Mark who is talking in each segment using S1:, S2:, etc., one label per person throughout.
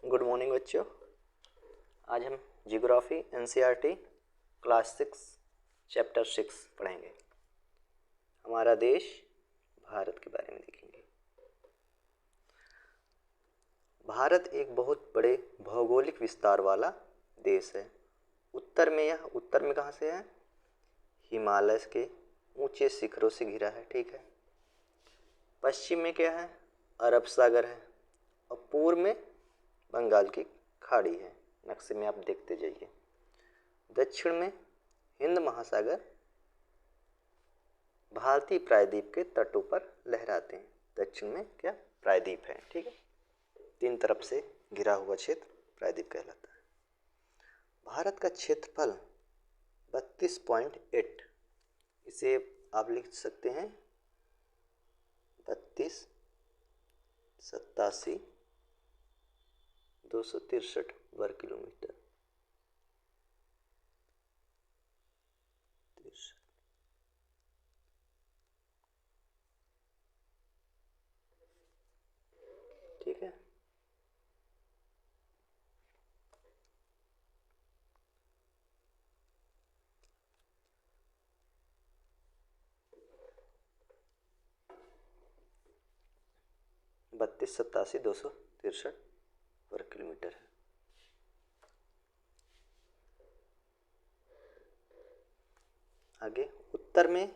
S1: Good morning बच्चों। आज हम जियोग्राफी एनसीईआरटी क्लास 6 चैप्टर 6 पढ़ेंगे। हमारा देश भारत के बारे में देखेंगे। भारत एक बहुत बड़े भौगोलिक विस्तार वाला देश है। उत्तर में कहाँ से है? हिमालय के ऊंचे शिखरों से घिरा है, ठीक है। पश्चिम में क्या है? अरब सागर है। और पूर्व में बंगाल की खाड़ी है। नक्शे में आप देखते जाइए। दक्षिण में हिंद महासागर भारतीय प्रायद्वीप के तटों पर लहराते हैं। दक्षिण में क्या? प्रायद्वीप है, ठीक है। तीन तरफ से घिरा हुआ क्षेत्र प्रायद्वीप कहलाता है। भारत का क्षेत्रफल 32.8, इसे आप लिख सकते हैं 3287,263 वर्ग किलोमीटर। ठीक है। बत्तीस 87,263 वर्ग किलोमीटर है। आगे उत्तर में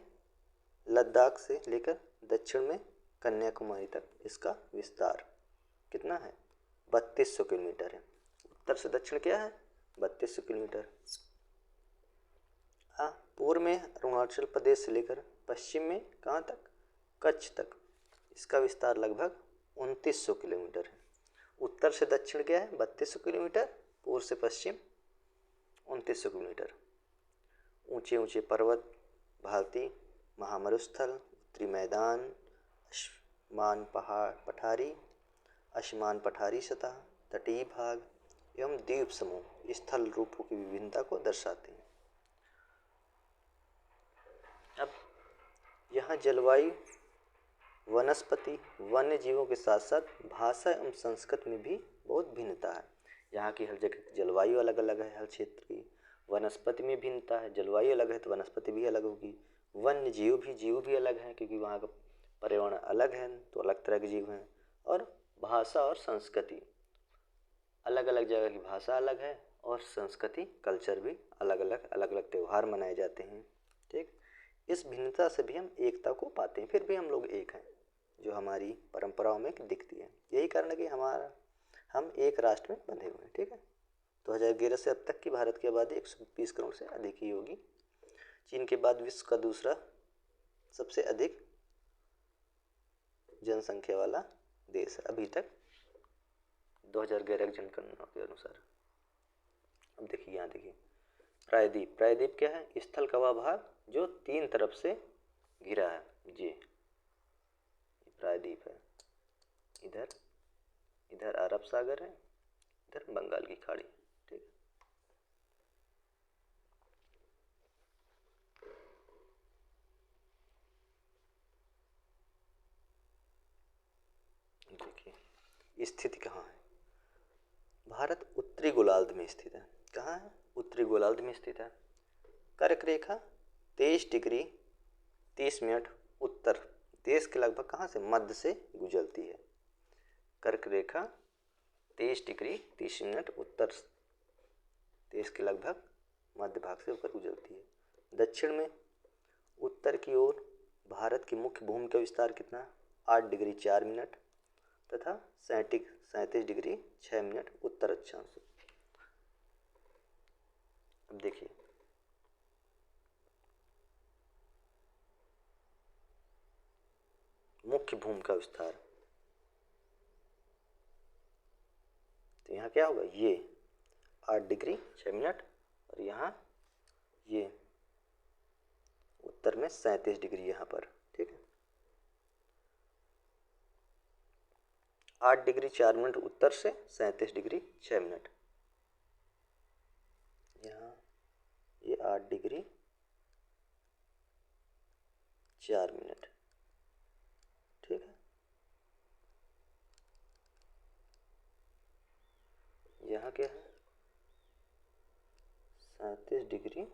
S1: लद्दाख से लेकर दक्षिण में कन्याकुमारी तक इसका विस्तार कितना है? 3200 किलोमीटर है। उत्तर से दक्षिण क्या है? 3200 किलोमीटर। हाँ, पूर्व में अरुणाचल प्रदेश से लेकर पश्चिम में कहाँ तक? कच्छ तक इसका विस्तार लगभग 2900 किलोमीटर है। उत्तर से दक्षिण क्या है? 3200 किलोमीटर। पूर्व से पश्चिम 2900 किलोमीटर। ऊंचे ऊंचे पर्वत, भारतीय महामरुस्थल, उत्तरी मैदान, असमान पठारी सतह, तटीय भाग एवं द्वीप समूह स्थल रूपों की विभिन्नता को दर्शाते हैं। अब यहाँ जलवायु, वनस्पति, वन्य जीवों के साथ साथ भाषा एवं संस्कृति में भी बहुत भिन्नता है। यहाँ की हर जगह की जलवायु अलग अलग है, हर क्षेत्र की। वनस्पति में भिन्नता है, जलवायु अलग है तो वनस्पति भी अलग होगी। वन्य जीव भी अलग हैं, क्योंकि वहाँ का पर्यावरण अलग है तो अलग तरह के जीव हैं। और भाषा और संस्कृति, अलग अलग जगह की भाषा अलग है और संस्कृति, कल्चर भी अलग अलग त्यौहार मनाए जाते हैं, ठीक। इस भिन्नता से भी हम एकता को पाते हैं, फिर भी हम लोग एक हैं, जो हमारी परंपराओं में दिखती है। यही कारण है कि हम एक राष्ट्र में बंधे हुए हैं, ठीक है। 2011 से अब तक की भारत की आबादी 120 करोड़ से अधिक ही होगी। चीन के बाद विश्व का दूसरा सबसे अधिक जनसंख्या वाला देश है अभी तक 2011 की जनगणना के अनुसार। अब देखिए, यहाँ देखिए प्रायद्वीप क्या है? स्थल का वह भाग जो तीन तरफ से घिरा है, ये प्रायद्वीप है। इधर अरब सागर है, इधर बंगाल की खाड़ी, ठीक। देखिए स्थिति कहाँ है। भारत उत्तरी गोलार्ध में स्थित है। कहाँ है? उत्तरी गोलार्ध में स्थित है। कर्क रेखा 23 डिग्री 30 मिनट उत्तर देश के लगभग कहाँ से? मध्य से गुजरती है। कर्क रेखा 23 डिग्री 30 मिनट उत्तर देश के लगभग मध्य भाग से होकर गुजरती है। दक्षिण में उत्तर की ओर भारत की मुख्य भूमि का विस्तार कितना? 8 डिग्री 4 मिनट तथा 37 डिग्री 6 मिनट उत्तर अक्षांश। अब देखिए मुख्य भूमि का विस्तार, तो यहाँ क्या होगा? ये 8 डिग्री 6 मिनट और यहाँ ये उत्तर में 37 डिग्री यहाँ पर, ठीक है। 8 डिग्री 4 मिनट उत्तर से 37 डिग्री 6 मिनट। यहाँ ये 8 डिग्री 4 मिनट, ठीक है। यहाँ क्या है 37 डिग्री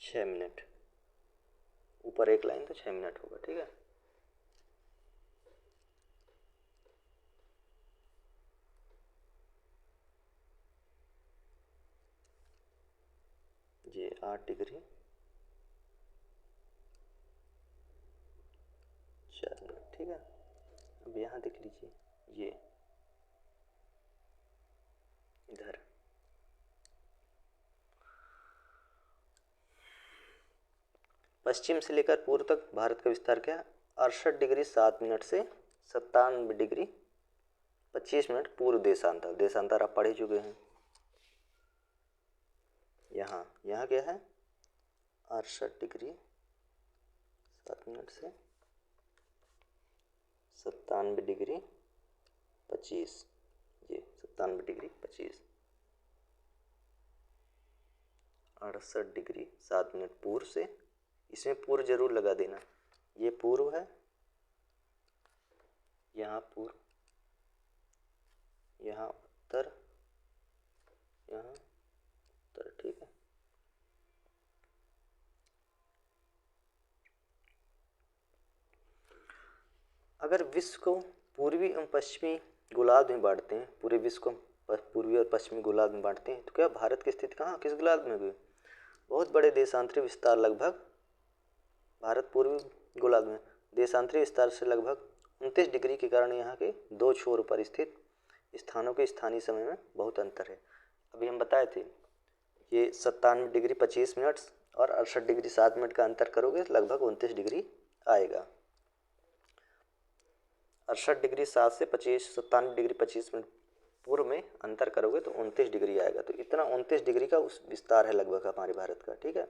S1: 6 मिनट, ऊपर एक लाइन तो 6 मिनट होगा। ठीक है, ये 8 डिग्री 4 मिनट। ठीक है, अब यहाँ देख लीजिए, ये इधर पश्चिम से लेकर पूर्व तक भारत का विस्तार क्या है 68 डिग्री 7 मिनट से 97 डिग्री 25 मिनट पूर्व देशांतर। देशांतर आप पढ़ ही चुके हैं। यहाँ क्या है 68 डिग्री 7 मिनट से 97 डिग्री 25, ये 97 डिग्री 25, 68 डिग्री 7 मिनट पूर्व से, इसमें पूर्व जरूर लगा देना। ये पूर्व है, यहाँ पूर्व, यहाँ उत्तर, यहाँ उत्तर। ठीक है, अगर विश्व को पूर्वी एवं पश्चिमी गोलार्ध में बांटते हैं, पूरे विश्व को पूर्वी और पश्चिमी गोलार्ध में बांटते हैं, तो क्या भारत की स्थिति कहाँ, किस गोलार्ध में हुई? बहुत बड़े देशांतरी विस्तार, लगभग भारत पूर्वी गोलार्ध में देशांतरी विस्तार से लगभग 29 डिग्री के कारण यहाँ के दो छोर पर स्थित स्थानों के स्थानीय समय में बहुत अंतर है। अभी हम बताए थे ये 97 डिग्री 25 मिनट और 68 डिग्री 7 मिनट का अंतर करोगे लगभग 29 डिग्री आएगा। 68 डिग्री 7 से 97 डिग्री 25 मिनट पूर्व में अंतर करोगे तो 29 डिग्री आएगा। तो इतना 29 डिग्री का उस विस्तार है लगभग हमारे भारत का। ठीक है,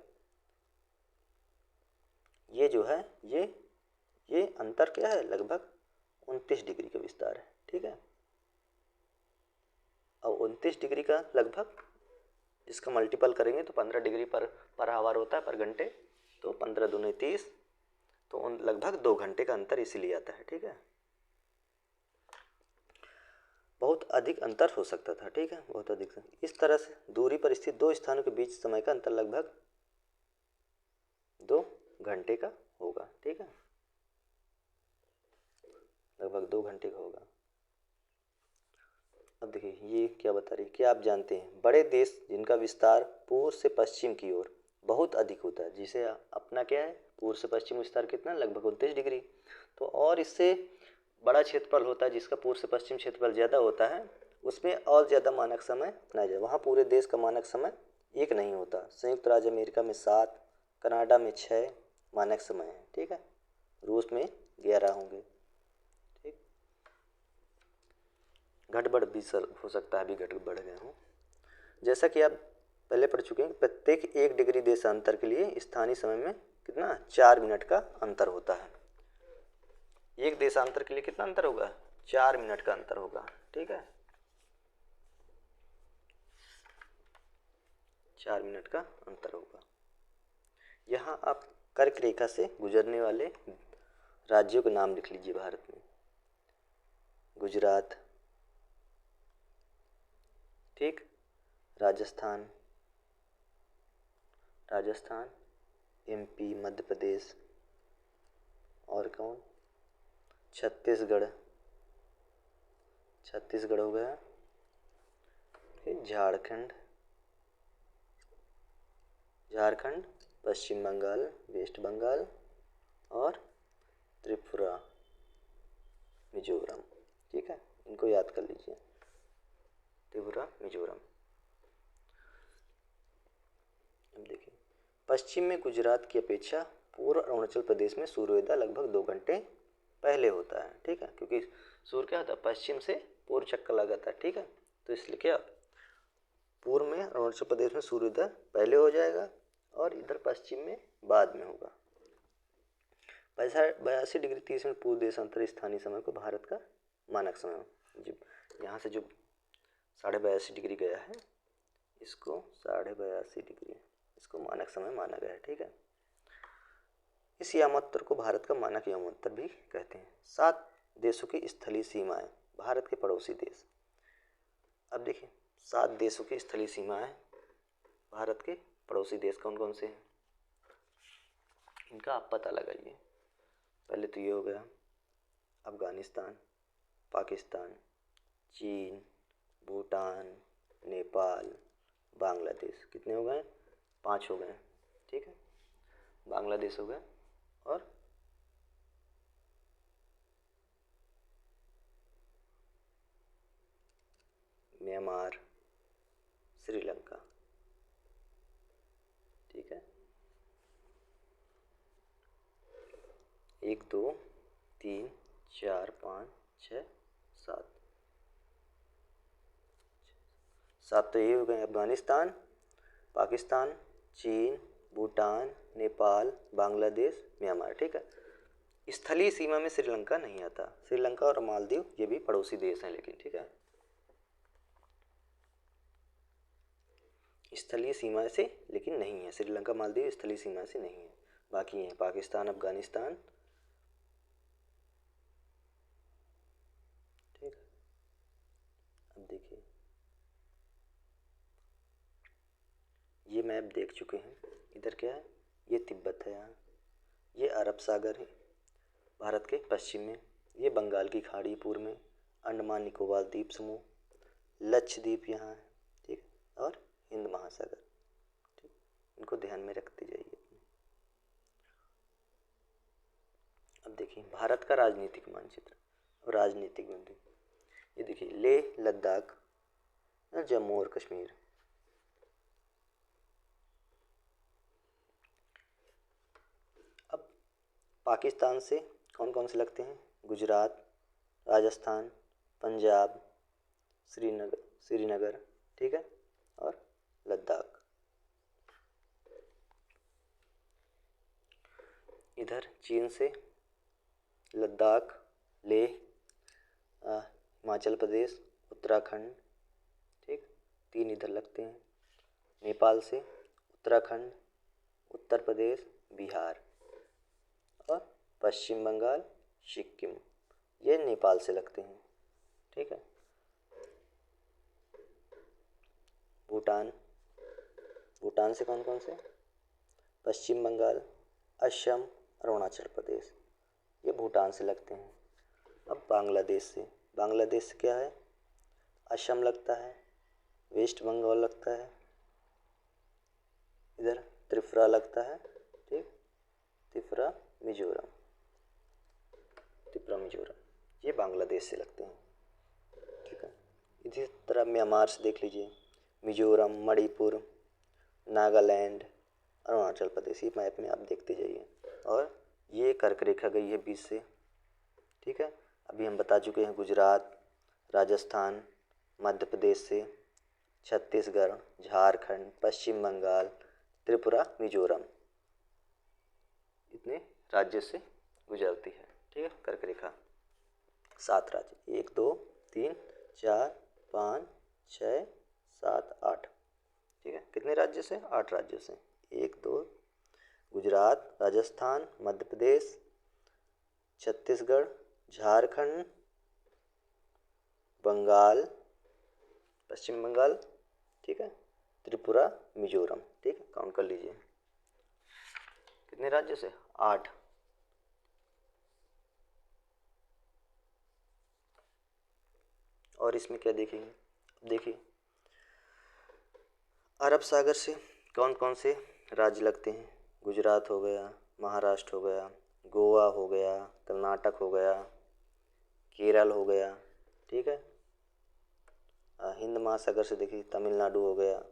S1: ये जो है ये अंतर क्या है, लगभग 29 डिग्री का विस्तार है। ठीक है, अब 29 डिग्री का लगभग इसका मल्टीपल करेंगे तो 15 डिग्री पर आवर होता है, पर घंटे, तो 15 दूनी 30, तो लगभग 2 घंटे का अंतर इसीलिए आता है। ठीक है, बहुत अधिक अंतर हो सकता था। ठीक है, बहुत अधिक। इस तरह से दूरी पर स्थित दो स्थानों के बीच समय का अंतर लगभग 2 घंटे का होगा। ठीक है, लगभग 2 घंटे का होगा। अब देखिए ये क्या बता रही है, क्या आप जानते हैं बड़े देश जिनका विस्तार पूर्व से पश्चिम की ओर बहुत अधिक होता है, जिसे अपना क्या है पूर्व से पश्चिम विस्तार कितना, लगभग 29 डिग्री, तो और इससे बड़ा क्षेत्रफल होता है जिसका पूर्व से पश्चिम क्षेत्रफल ज़्यादा होता है, उसमें और ज़्यादा मानक समय अपनाया जाए। वहाँ पूरे देश का मानक समय एक नहीं होता। संयुक्त राज्य अमेरिका में 7, कनाडा में 6 मानक समय है। ठीक है, रूस में 11 होंगे। ठीक, घटबढ़ भी हो सकता है, अभी घट बढ़ गए हों। जैसा कि आप पहले पढ़ चुके हैं, प्रत्येक 1 डिग्री देशांतर के लिए स्थानीय समय में कितना 4 मिनट का अंतर होता है। एक देशांतर के लिए कितना अंतर होगा, 4 मिनट का अंतर होगा। ठीक है, 4 मिनट का अंतर होगा। यहाँ आप कर्क रेखा से गुजरने वाले राज्यों के नाम लिख लीजिए भारत में। गुजरात, ठीक, राजस्थान, MP, मध्य प्रदेश, और कौन, छत्तीसगढ़ हो गया, फिर झारखंड, पश्चिम बंगाल, वेस्ट बंगाल, और त्रिपुरा, मिजोरम। ठीक है, इनको याद कर लीजिए, त्रिपुरा, मिजोरम। अब देखिए, पश्चिम में गुजरात की अपेक्षा पूर्व अरुणाचल प्रदेश में सूर्योदय लगभग 2 घंटे पहले होता है। ठीक है, क्योंकि सूर्य क्या होता है, पश्चिम से पूर्व चक्कर लगाता है। ठीक है, तो इसलिए क्या पूर्व में अरुणाचल प्रदेश में सूर्योदय पहले हो जाएगा और इधर पश्चिम में बाद में होगा। 82 डिग्री 30 मिनट पूर्व देशांतर स्थानीय समय को भारत का मानक समय, जब यहाँ से जो 82.5 डिग्री गया है, इसको 82.5 डिग्री, इसको मानक समय माना गया है। ठीक है, इस यामोत्तर को भारत का मानक यामोत्तर भी कहते हैं। 7 देशों की स्थलीय सीमाएं भारत के पड़ोसी देश। अब देखिए 7 देशों की स्थलीय सीमा है। भारत के पड़ोसी देश कौन कौन से हैं, इनका आप पता लगाइए। पहले तो ये हो गया अफ़गानिस्तान, पाकिस्तान, चीन, भूटान, नेपाल, बांग्लादेश। कितने हो गए? 5 हो गए। ठीक है, बांग्लादेश हो गया और म्यांमार, श्रीलंका। ठीक है, 1 2 3 4 5 6 7 7 तो ये हो गए अफ़गानिस्तान, पाकिस्तान, चीन, भूटान, नेपाल, बांग्लादेश, म्यांमार। ठीक है, स्थलीय सीमा में श्रीलंका नहीं आता। श्रीलंका और मालदीव ये भी पड़ोसी देश हैं, लेकिन ठीक है स्थलीय सीमा से लेकिन नहीं है। श्रीलंका मालदीव स्थलीय सीमा से नहीं है। बाकी हैं पाकिस्तान, अफगानिस्तान। ठीक है, अब देखिए ये मैप देख चुके हैं। इधर क्या है? ये तिब्बत है, यहाँ ये अरब सागर है भारत के पश्चिम में, ये बंगाल की खाड़ी पूर्व में, अंडमान निकोबार द्वीप समूह, लक्षद्वीप यहाँ है। ठीक, और हिंद महासागर। ठीक, इनको ध्यान में रखते जाइए। अब देखिए भारत का राजनीतिक मानचित्र और राजनीतिक बिंदु। ये देखिए लेह लद्दाख, जम्मू और कश्मीर। अब पाकिस्तान से कौन कौन से लगते हैं? गुजरात, राजस्थान, पंजाब, श्रीनगर। ठीक है, और लद्दाख। इधर चीन से लद्दाख, लेह, हिमाचल प्रदेश, उत्तराखंड। ठीक, 3 इधर लगते हैं। नेपाल से उत्तराखंड, उत्तर प्रदेश, बिहार और पश्चिम बंगाल, सिक्किम, ये नेपाल से लगते हैं। ठीक है, भूटान, भूटान से कौन कौन से? पश्चिम बंगाल, असम, अरुणाचल प्रदेश, ये भूटान से लगते हैं। अब बांग्लादेश से क्या है? असम लगता है, वेस्ट बंगाल लगता है, इधर त्रिपुरा लगता है। ठीक, त्रिपुरा मिजोरम, ये बांग्लादेश से लगते हैं। ठीक है, इसी तरह म्यांमार से देख लीजिए, मिजोरम, मणिपुर, नागालैंड, अरुणाचल प्रदेश। ये मैप में आप देखते जाइए। और ये कर्क रेखा गई है बीच से। ठीक है, अभी हम बता चुके हैं गुजरात, राजस्थान, मध्य प्रदेश से छत्तीसगढ़, झारखंड, पश्चिम बंगाल, त्रिपुरा, मिजोरम, इतने राज्य से गुजरती है। ठीक है, कर्क रेखा 7 राज्य, 1 2 3 4 5 6 7 8। ठीक है, कितने राज्य से? 8 राज्यों से। 1 2 गुजरात, राजस्थान, मध्य प्रदेश, छत्तीसगढ़, झारखंड, बंगाल, पश्चिम बंगाल। ठीक है, त्रिपुरा, मिजोरम। ठीक है, काउंट कर लीजिए कितने राज्य से? 8। और इसमें क्या देखेंगे? देखिए अरब सागर से कौन कौन से राज्य लगते हैं? गुजरात हो गया, महाराष्ट्र हो गया, गोवा हो गया, कर्नाटक हो गया, केरल हो गया। ठीक है, हिंद महासागर से देखिए तमिलनाडु हो गया,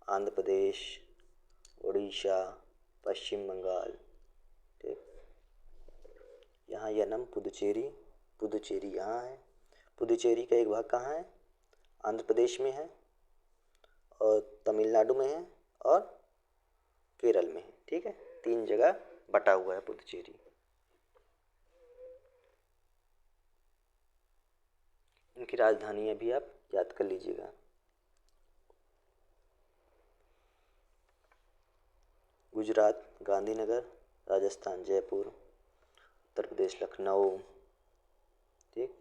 S1: आंध्र प्रदेश, उड़ीसा, पश्चिम बंगाल। ठीक, यहाँ यनम पुदुचेरी यहाँ है। पुदुचेरी का एक भाग कहाँ है? आंध्र प्रदेश में है, और तमिलनाडु में है, और केरल में है। ठीक है, 3 जगह बटा हुआ है पुदुचेरी। इनकी राजधानियाँ भी आप याद कर लीजिएगा। गुजरात गांधीनगर, राजस्थान जयपुर, उत्तर प्रदेश लखनऊ। ठीक,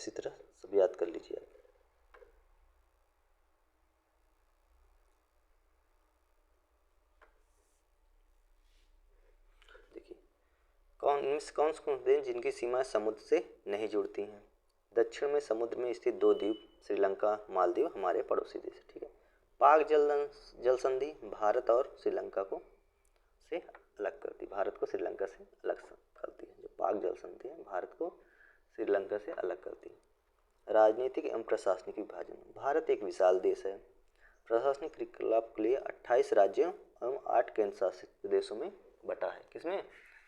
S1: इसी तरह सब याद कर लीजिए आप। देखिए कौन से देश जिनकी सीमाएं समुद्र से नहीं जुड़ती हैं। दक्षिण में समुद्र में स्थित 2 द्वीप श्रीलंका मालदीव हमारे पड़ोसी देश है, ठीक है। पाक जल संधि भारत और श्रीलंका को से अलग करती, भारत को श्रीलंका से अलग करती है। जो पाक जल संधि है भारत को श्रीलंका से अलग करती है। राजनीतिक एवं प्रशासनिक विभाजन, भारत एक विशाल देश है। प्रशासनिक क्रियाकलाप के लिए 28 राज्यों एवं 8 केंद्र शासित प्रदेशों में बटा है। किसमें?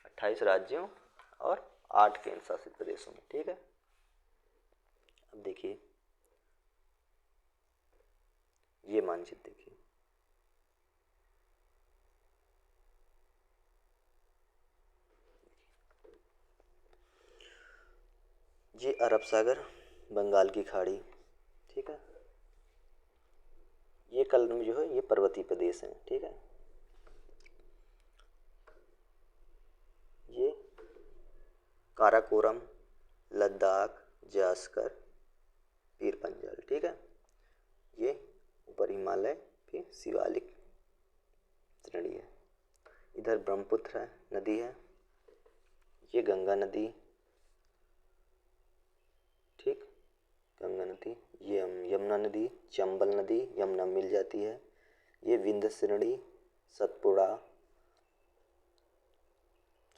S1: 28 राज्यों और 8 केंद्र शासित प्रदेशों में, ठीक है। अब देखिए ये मानचित्र देखिए, ये अरब सागर, बंगाल की खाड़ी, ठीक है। ये कल में जो है ये पर्वतीय प्रदेश है, ठीक है। ये काराकोरम, लद्दाख, जास्कर, पीर पंजाल, ठीक है। ये ऊपर हिमालय, फिर शिवालिक श्रेणी है। इधर ब्रह्मपुत्र नदी है, ये गंगा नदी, ठीक, गंगा नदी। ये यमुना नदी, चंबल नदी, यमुना मिल जाती है। ये विंध्य श्रेणी,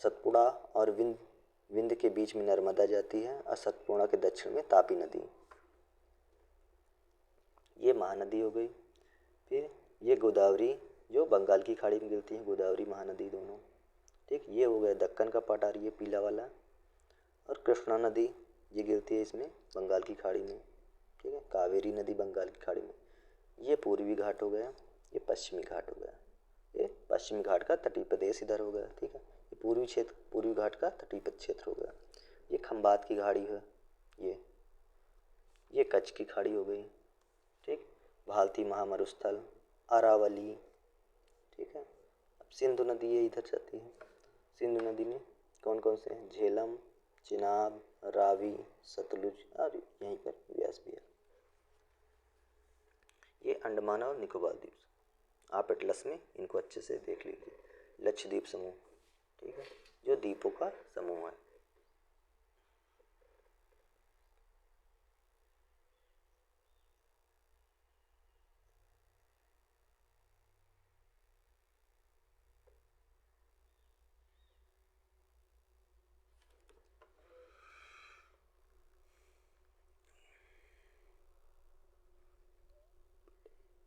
S1: सतपुड़ा और विंध्य के बीच में नर्मदा जाती है और सतपुड़ा के दक्षिण में तापी नदी। ये महानदी हो गई। फिर ये गोदावरी जो बंगाल की खाड़ी में गिरती है, गोदावरी महानदी दोनों, ठीक। ये हो गया दक्कन का पठार, ये पीला वाला। और कृष्णा नदी ये गिरती है इसमें बंगाल की खाड़ी में, ठीक है। कावेरी नदी बंगाल की खाड़ी में। ये पूर्वी घाट हो गया, ये पश्चिमी घाट हो गया। ये पश्चिमी घाट का तटीय प्रदेश इधर हो गया, ठीक है। ये पूर्वी घाट का तटीय क्षेत्र हो गया। ये खंबात की खाड़ी है, ये कच्छ की खाड़ी हो गई, ठीक। भारतीय महामरुस्थल, अरावली, ठीक है। अब सिंधु नदी ये इधर जाती है। सिंधु नदी में कौन कौन से हैं? झेलम, चिनाब, रावी, सतलुज और यहीं पर व्यास भी है। ये अंडमान और निकोबार द्वीप, आप एटलस में इनको अच्छे से देख लीजिए। लक्षद्वीप समूह, ठीक है, जो द्वीपों का समूह है।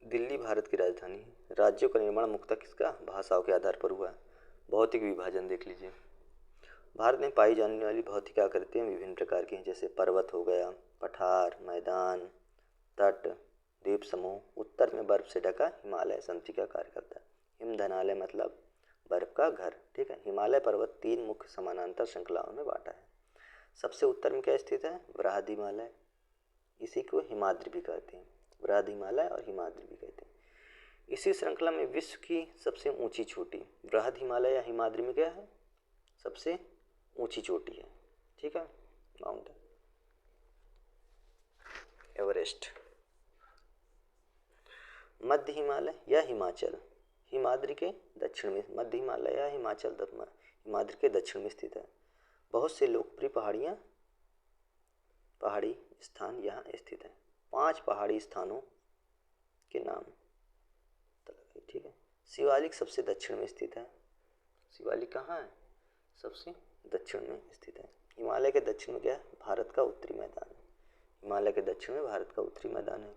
S1: दिल्ली भारत की राजधानी है। राज्यों का निर्माण मुख्यतः किसका? भाषाओं के आधार पर हुआ है। भौतिक विभाजन देख लीजिए। भारत में पाई जाने वाली भौतिक आकृतियाँ विभिन्न प्रकार की हैं, जैसे पर्वत हो गया, पठार, मैदान, तट, द्वीप समूह। उत्तर में बर्फ से ढका हिमालय समची का कार्य करता है। हिमधनालय मतलब बर्फ का घर, ठीक है। हिमालय पर्वत 3 मुख्य समानांतर श्रृंखलाओं में बांटा है। सबसे उत्तर में क्या स्थित है? बृहद हिमालय, इसी को हिमाद्री भी कहते हैं। बृहद हिमालय और हिमाद्री भी कहते हैं। इसी श्रृंखला में विश्व की सबसे ऊंची चोटी बृहद हिमालय या हिमाद्री में क्या है? सबसे ऊंची चोटी है, ठीक है, माउंट एवरेस्ट। मध्य हिमालय या हिमाचल हिमाद्री के दक्षिण में, मध्य हिमालय या हिमाचल हिमाद्री के दक्षिण में स्थित है। बहुत से लोकप्रिय पहाड़ी स्थान यहाँ स्थित हैं। 5 पहाड़ी स्थानों के नाम, ठीक है। शिवालिक सबसे दक्षिण में स्थित है। शिवालिक कहाँ है? सबसे दक्षिण में स्थित है। हिमालय के दक्षिण में क्या है? भारत का उत्तरी मैदान है। हिमालय के दक्षिण में भारत का उत्तरी मैदान है।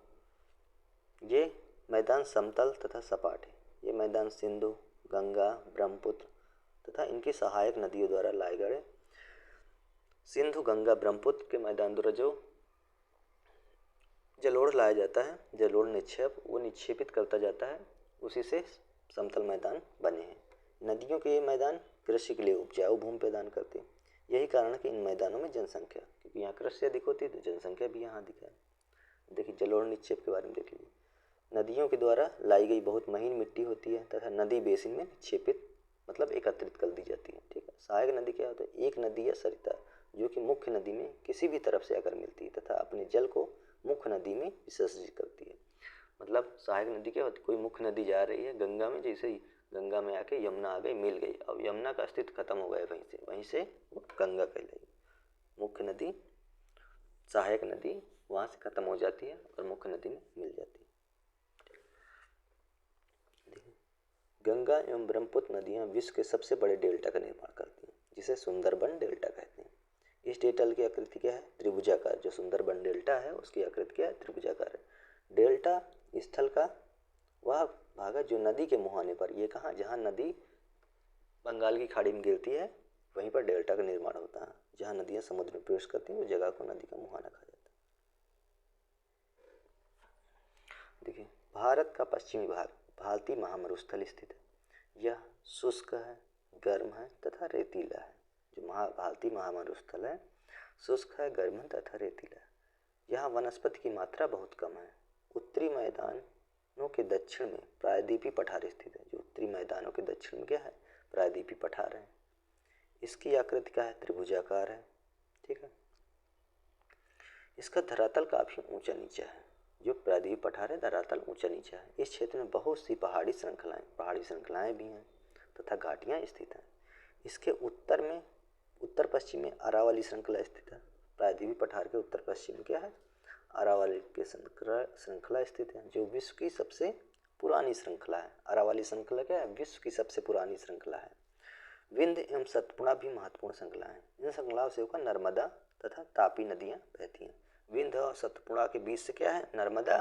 S1: ये मैदान समतल तथा सपाट है। ये मैदान सिंधु, गंगा, ब्रह्मपुत्र तथा इनकी सहायक नदियों द्वारा लाए गए। सिंधु, गंगा, ब्रह्मपुत्र के मैदान द्वारा जो जलोढ़ लाया जाता है, जलोढ़ निक्षेप, वो निक्षेपित करता जाता है, उसी से समतल मैदान बने हैं। नदियों के ये मैदान कृषि के लिए उपजाऊ भूमि प्रदान करते हैं। यही कारण है कि इन मैदानों में जनसंख्या, क्योंकि यहाँ कृषि अधिक होती है तो जनसंख्या भी यहाँ अधिक है। देखिए जलोढ़ निक्षेप के बारे में देख लीजिए। नदियों के द्वारा लाई गई बहुत महीन मिट्टी होती है तथा नदी बेसिन में निक्षेपित मतलब एकत्रित कर दी जाती है, ठीक है। सहायक नदी क्या होता है? एक नदी या सरिता जो कि मुख्य नदी में किसी भी तरफ से आकर मिलती है तथा अपने जल को मुख्य नदी में विसर्जित करती है। मतलब सहायक नदी क्या होती है, कोई मुख्य नदी जा रही है गंगा में, जैसे ही गंगा में आके यमुना आ गई, मिल गई, अब यमुना का अस्तित्व खत्म हो गया, वहीं से वो गंगा कहलाई। मुख्य नदी, सहायक नदी वहाँ से खत्म हो जाती है और मुख्य नदी में मिल जाती है। गंगा एवं ब्रह्मपुत्र नदियाँ विश्व के सबसे बड़े डेल्टा का निर्माण करती हैं, जिसे सुंदरबन डेल्टा कहते हैं। इस डेल्टा की आकृति क्या है, त्रिभुजाकार। जो सुंदरबन डेल्टा है उसकी आकृति क्या है, त्रिभुजाकार है। डेल्टा स्थल का वह भाग है जो नदी के मुहाने पर, ये कहाँ, जहाँ नदी बंगाल की खाड़ी में गिरती है वहीं पर डेल्टा का निर्माण होता है। जहाँ नदियाँ समुद्र में प्रवेश करती हैं उस जगह को नदी का मुहाना कहा जाता है। देखिए, भारत का पश्चिमी भाग भारतीय महामरुस्थल स्थित है। यह शुष्क है, गर्म है तथा रेतीला है। जो भारतीय महामरुस्थल है शुष्क है, गर्म है तथा रेतीला है। यहाँ वनस्पति की मात्रा बहुत कम है। उत्तरी मैदानों के दक्षिण में प्रायद्वीपीय पठार स्थित है। जो उत्तरी मैदानों के दक्षिण में क्या है, प्रायद्वीपीय पठार है। इसकी आकृति क्या है, त्रिभुजाकार है। ठीक है, इसका धरातल काफी ऊंचा नीचा है। जो प्रायद्वीपीय पठार है धरातल ऊंचा नीचा है। इस क्षेत्र में बहुत सी पहाड़ी श्रृंखलाएं भी हैं तथा घाटियां स्थित हैं। इसके उत्तर में, उत्तर पश्चिम में अरावली श्रृंखला स्थित है। प्रायद्वीपीय पठार के उत्तर पश्चिम में क्या है, अरावली की श्रृंखला स्थित है, जो विश्व की सबसे पुरानी श्रृंखला है। अरावली श्रृंखला क्या है, विश्व की सबसे पुरानी श्रृंखला है। विंध्य एवं सतपुड़ा भी महत्वपूर्ण श्रृंखला है। इन श्रृंखलाओं से होकर नर्मदा तथा तापी नदियाँ बहती हैं। विंध्य और सतपुड़ा के बीच से क्या है, नर्मदा,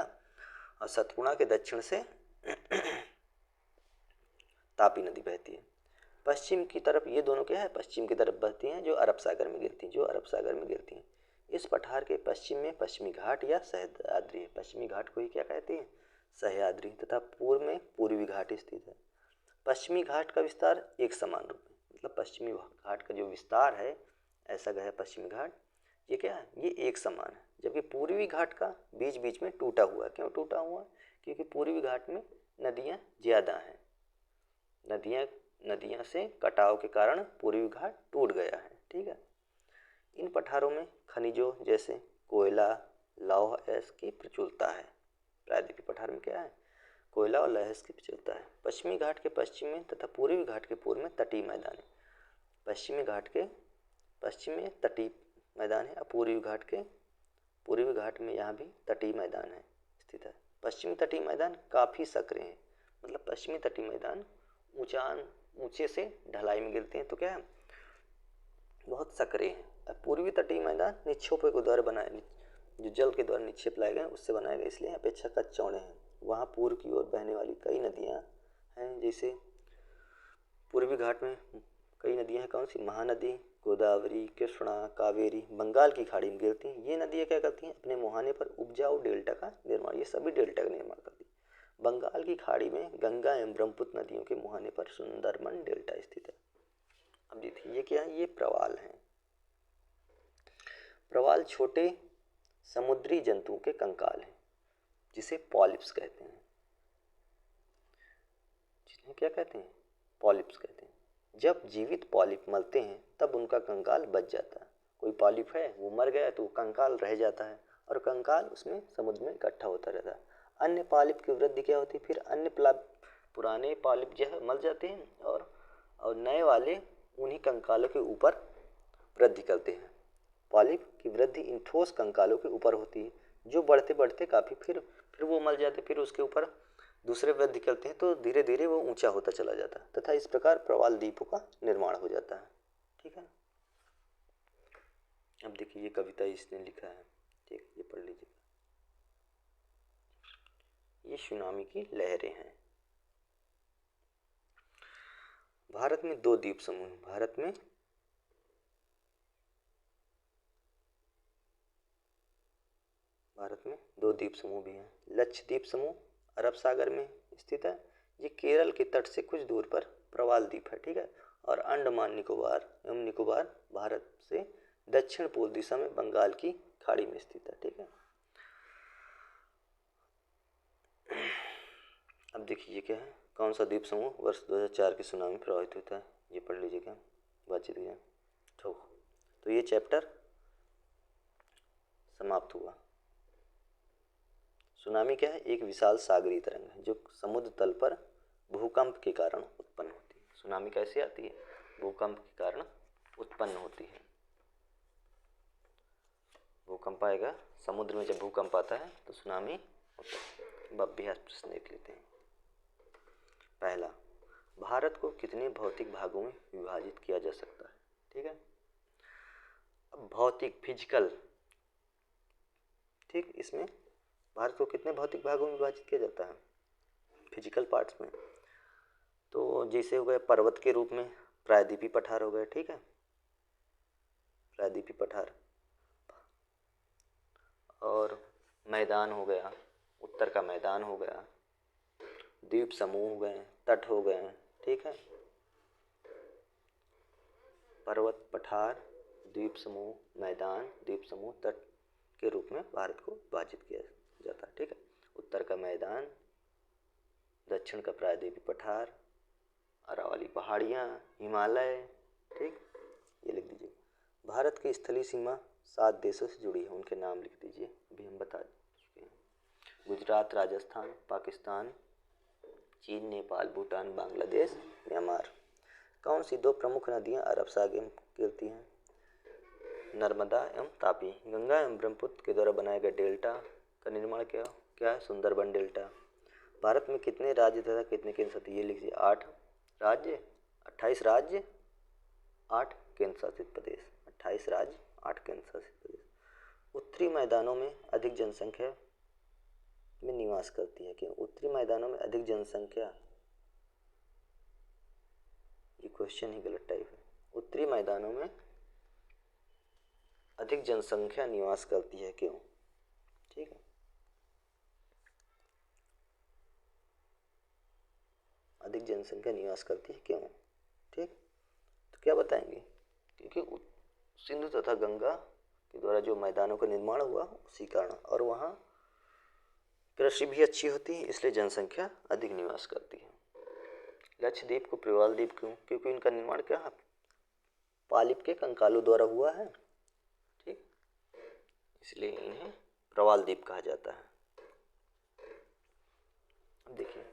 S1: और सतपुड़ा के दक्षिण से तापी नदी बहती है। पश्चिम की तरफ ये दोनों क्या है, पश्चिम की तरफ बहती हैं, जो अरब सागर में गिरती हैं। इस पठार के पश्चिम में पश्चिमी घाट या सह्याद्री है। पश्चिमी घाट को ही क्या कहते हैं, सह्याद्री, तथा पूर्व में पूर्वी घाट स्थित है। पश्चिमी घाट का विस्तार एक समान रूप में, मतलब पश्चिमी घाट का जो विस्तार है ऐसा गया पश्चिमी घाट, ये क्या है, ये एक समान है। जबकि पूर्वी घाट का बीच बीच में टूटा हुआ है। क्यों टूटा हुआ है, क्योंकि पूर्वी घाट में नदियाँ ज़्यादा हैं। नदियाँ से कटाव के कारण पूर्वी घाट टूट गया है। ठीक है, इन पठारों में खनिजों जैसे कोयला, लौह, एस की प्रचुरता है। प्रायद्वीपीय पठार में क्या है, कोयला और लौह की प्रचुरता है। पश्चिमी घाट के पश्चिम में तथा पूर्वी घाट के पूर्व में तटीय मैदान है। पश्चिमी घाट के पश्चिम में तटीय मैदान है और पूर्वी घाट में यहाँ भी तटीय मैदान है स्थित है। पश्चिमी तटीय मैदान काफ़ी सक्रिय हैं। मतलब पश्चिमी तटीय मैदान ऊंचे से ढलाई में गिरते हैं तो क्या है, बहुत सक्रिय हैं। और पूर्वी तटीय मैदान निक्षेपों के द्वारा बनाए, जो जल के द्वारा निक्षेप लाए गए उससे बनाए गए, इसलिए अपेक्षाकृत चौड़े हैं। वहाँ पूर्व की ओर बहने वाली कई नदियाँ हैं, जैसे पूर्वी घाट में कई नदियाँ हैं। कौन सी, महानदी, गोदावरी, कृष्णा, कावेरी बंगाल की खाड़ी में गिरती हैं। ये नदियाँ क्या करती हैं, अपने मुहाने पर उपजाऊ डेल्टा का निर्माण, ये सभी डेल्टा का निर्माण करती हैं। बंगाल की खाड़ी में गंगा एवं ब्रह्मपुत्र नदियों के मुहाने पर सुंदरबन डेल्टा स्थित है। अब देखिए ये क्या है, ये प्रवाल हैं। प्रवाल छोटे समुद्री जंतुओं के कंकाल हैं, जिसे पॉलिप्स कहते हैं। जिन्हें क्या कहते हैं, पॉलिप्स कहते हैं। जब जीवित पॉलिप मरते हैं तब उनका कंकाल बच जाता है। कोई पॉलिप है वो मर गया तो कंकाल रह जाता है और कंकाल उसमें समुद्र में इकट्ठा होता रहता है। अन्य पॉलिप की वृद्धि क्या होती है, फिर अन्य पुराने पॉलिप जो है मर जाते हैं और नए वाले उन्हीं कंकालों के ऊपर वृद्धि करते हैं। पॉलिप की वृद्धि इन ठोस कंकालों के ऊपर होती है, जो बढ़ते बढ़ते काफ़ी फिर वो मर जाते, फिर उसके ऊपर दूसरे वृद्धि करते हैं तो धीरे धीरे वो ऊंचा होता चला जाता है तथा इस प्रकार प्रवाल द्वीपों का निर्माण हो जाता है। ठीक है, अब देखिए ये कविता इसने लिखा है, ठीक, ये पढ़ लीजिए। ये सुनामी की लहरें हैं। भारत में दो द्वीप समूह हैं। भारत में दो द्वीप समूह भी हैं। लक्षद्वीप समूह अरब सागर में स्थित है। ये केरल के तट से कुछ दूर पर प्रवाल द्वीप है। ठीक है, और अंडमान निकोबार एवं निकोबार भारत से दक्षिण पूर्व दिशा में बंगाल की खाड़ी में स्थित है। ठीक है, अब देखिए ये क्या है, कौन सा द्वीप समूह वर्ष 2004 की सुनामी प्रभावित होता है, ये पढ़ लीजिएगा बातचीत। तो तो ये चैप्टर समाप्त हुआ। सुनामी क्या है? एक विशाल सागरीय तरंग है जो समुद्र तल पर भूकंप के कारण उत्पन्न होती है। सुनामी कैसे आती है? भूकंप के कारण उत्पन्न होती है। भूकंप आएगा, समुद्र में जब भूकंप आता है तो सुनामी होता है। अब अभ्यास प्रश्न देख लेते हैं। पहला, भारत को कितने भौतिक भागों में विभाजित किया जा सकता है? ठीक है, अब भौतिक, फिजिकल, ठीक, इसमें भारत को कितने भौतिक भागों में विभाजित किया जाता है? फिजिकल पार्ट्स में। तो जैसे हो गए पर्वत के रूप में प्रायद्वीपीय पठार हो गए, ठीक है, प्रायद्वीपीय पठार, और मैदान हो गया, उत्तर का मैदान हो गया, द्वीप समूह हो गए, तट हो गए, ठीक है, पर्वत, पठार, द्वीप समूह, मैदान, द्वीप समूह, तट के रूप में भारत को विभाजित किया जाता है। ठीक है, उत्तर का मैदान, दक्षिण का प्रायद्वीपीय पठार, अरावली पहाड़ियाँ, हिमालय, ठीक, ये लिख दीजिए। भारत की स्थलीय सीमा 7 देशों से जुड़ी है, उनके नाम लिख दीजिए, अभी हम बता चुके हैं। गुजरात, राजस्थान, पाकिस्तान, चीन, नेपाल, भूटान, बांग्लादेश, म्यांमार। कौन सी 2 प्रमुख नदियां अरब सागर में गिरती हैं? नर्मदा एवं तापी। गंगा एवं ब्रह्मपुत्र के द्वारा बनाए गए डेल्टा का निर्माण क्या है? सुंदरबन डेल्टा। भारत में कितने राज्य तथा कितने केंद्र शासित? ये लिखिए, 8 राज्य, 28 राज्य, 8 केंद्र शासित प्रदेश। 28 राज्य, 8 केंद्र शासित प्रदेश। उत्तरी मैदानों में अधिक जनसंख्या में निवास करती है। क्यों? उत्तरी मैदानों में अधिक जनसंख्या, ये क्वेश्चन ही गलत टाइप है। उत्तरी मैदानों में अधिक जनसंख्या निवास करती है, क्यों? ठीक है, अधिक जनसंख्या निवास करती है, क्यों? ठीक, तो क्या बताएंगे? क्योंकि सिंधु तथा गंगा के द्वारा जो मैदानों का निर्माण हुआ उसी कारण, और वहाँ कृषि भी अच्छी होती है, इसलिए जनसंख्या अधिक निवास करती है। लक्षद्वीप को प्रवाल द्वीप क्यों? क्योंकि इनका निर्माण क्या है? पालिप के कंकालों द्वारा हुआ है, ठीक, इसलिए इन्हें प्रवाल द्वीप कहा जाता है। अब देखिए,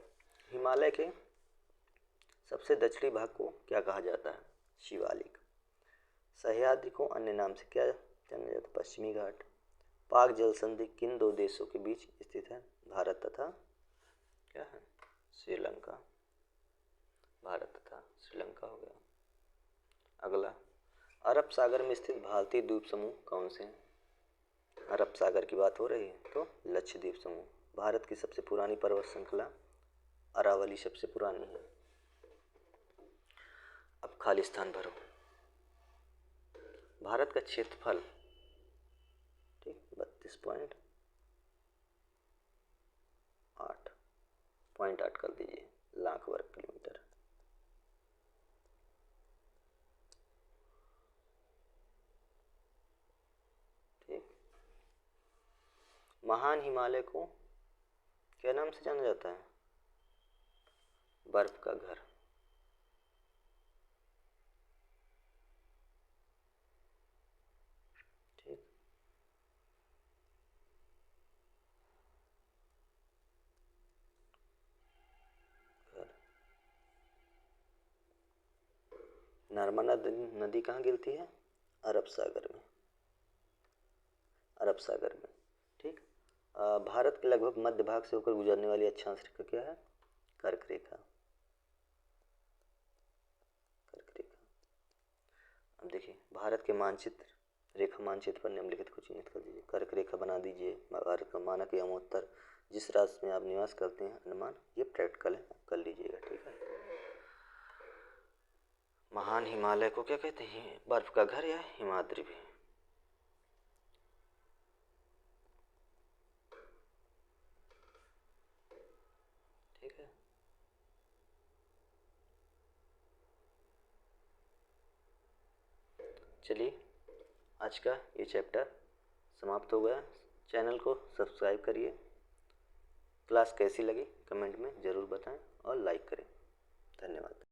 S1: हिमालय के सबसे दक्षिणी भाग को क्या कहा जाता है? शिवालिक। सह्याद्री को अन्य नाम से क्या जाना जाता है? पश्चिमी घाट। पाक जल संधि किन 2 देशों के बीच स्थित है? भारत तथा क्या है? श्रीलंका। भारत तथा श्रीलंका हो गया। अगला, अरब सागर में स्थित भारतीय द्वीप समूह कौन से हैं? अरब सागर की बात हो रही है तो लक्षद्वीप समूह। भारत की सबसे पुरानी पर्वत श्रृंखला अरावली सबसे पुरानी है। अब खालिस्तान भरो। भारत का क्षेत्रफल, ठीक, 32.8 कर दीजिए लाख वर्ग किलोमीटर। ठीक, महान हिमालय को क्या नाम से जाना जाता है? बर्फ का घर। ठीक, घर। नर्मदा नदी कहाँ गिरती है? अरब सागर में, अरब सागर में। ठीक, भारत के लगभग मध्य भाग से होकर गुजरने वाली अक्षांश रेखा क्या है? कर्क रेखा, कर्क रेखा। अब देखिए, भारत के मानचित्र, रेखा मानचित्र पर निम्नलिखित को चिन्हित कर दीजिए। कर्क रेखा बना दीजिए। भारत का मानक एवं उत्तर जिस राज्य में आप निवास करते हैं, अनुमान, ये प्रैक्टिकल है, कर लीजिएगा। ठीक है, महान हिमालय को क्या कहते हैं? बर्फ का घर या हिमाद्री भी। ठीक है, चलिए आज का ये चैप्टर समाप्त हो गया। चैनल को सब्सक्राइब करिए। क्लास कैसी लगी कमेंट में ज़रूर बताएं और लाइक करें। धन्यवाद।